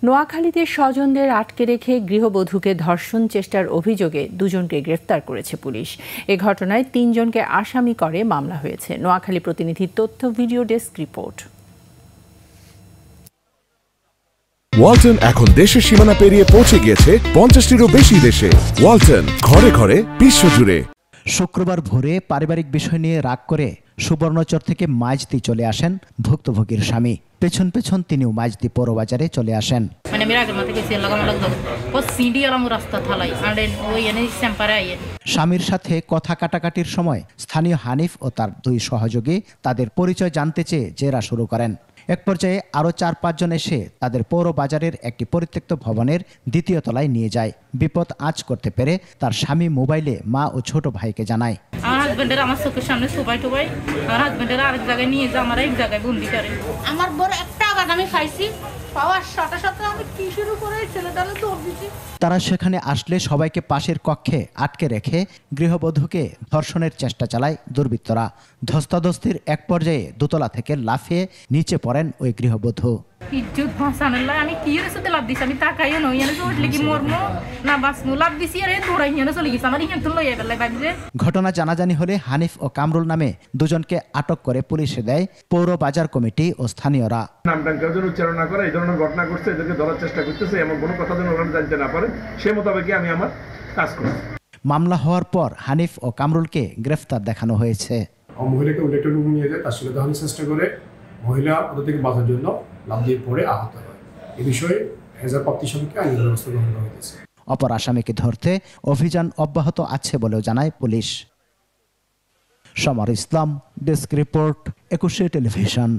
নোয়াখালীতে স্বজনদের আটকে রেখে গৃহবধূকে ধর্ষণ চেষ্টার অভিযোগে দুজনকে গ্রেফতার করেছে পুলিশ। এ ঘটনায় ৩ জনকে আসামি করে মামলা হয়েছে। নোয়াখালী প্রতিনিধির তথ্য, ভিডিও ডেস্ক রিপোর্ট। ওয়ালটন এখন দেশের সীমানা পেরিয়ে পৌঁছে গিয়েছে 50টিরও বেশি দেশে। ওয়ালটন, ঘরে ঘরে, বিশ্বজুড়ে। শুক্রবার ভোরে পারিবারিক বিষয় নিয়ে রাগ করে সুবর্ণচর থেকে মাইজদি চলে আসেন ভুক্তভোগীর স্বামী। পেছন পেছন তিনিও মাইজদি পৌরবাজারে চলে আসেন। স্বামীর সাথে কথা কাটাকাটির সময় স্থানীয় হানিফ ও তার 2 সহযোগী তাদের পরিচয় জানতে চেয়ে জেরা শুরু করেন। এক পর্যায়ে আরও 4-5 জন এসে তাদের পৌর বাজারের একটি পরিত্যক্ত ভবনের 2য় তলায় নিয়ে যায়। বিপদ আঁচ করতে পেরে তার স্বামী মোবাইলে মা ও ছোট ভাইকে জানায়। আমার হাজবেন্ডের আমার চোখের সামনে সবাই আমার হাজবেন্ডের আরেক জায়গায় নিয়ে যা, আমার এক জায়গায় বন্দি করে। আমার বড় একটা আঘাত আমি খাইছি, পাওয়ার সাথে সাথে আমি কি শুরু করে ছেলেটাকে দৌড় দিছি। তারা সেখানে আসলে সবাইকে পাশের কক্ষে আটকে রেখে গৃহবধূকে ধর্ষণের চেষ্টা চালায় দুর্বৃত্তরা। ধস্তাধস্তির এক পর্যায়ে দোতলা থেকে লাফিয়ে নিচে পড়েন ওই গৃহবধূ। ইজ্জত ভাসানের লাই আমি কি রেসতে লাভ দিছি, আমি তাকাইও নই এনে উঠলে কি মরমো না বাসমু, লাভ দিছি আরে দৌড়াই এনে চলে গেছে। আমার ইহেন তো লইয়া বেলায় ভাবছে। ঘটনা জানাজানি হলে হানিফ ও কামরুল নামে দুজনকে আটক করে পুলিশে দেয় পৌর বাজার কমিটি ও স্থানীয়রা। নামটাকে উচ্চারণ না করে এই ধরনের ঘটনা ঘটছে, এদেরকে ধরার চেষ্টা করতেছে, এমন কোনো কথা যেন ওরা জানতে না পারে, সে মোতাবেকই আমি আমার কাজ করছি। মামলা হওয়ার পর হানিফ ও কামরুলকে গ্রেফতার দেখানো হয়েছে। মহিলাকে উল্লেখ নিয়ে যায়, তার সাথে দেখানোর চেষ্টা করে মহিলা ওদের থেকে বাঁচার জন্য লাফ দিয়ে পড়ে আহত হয়। এ বিষয়ে হেজারপ্রাপ্তি সাপেক্ষে আইনি ব্যবস্থা গ্রহণ করা হয়েছে। অপর আসামিকে ধরতে অভিযান অব্যাহত আছে বলেও জানায় পুলিশ। সমর ইসলাম, ডেস্ক রিপোর্ট, 21 টেলিভিশন।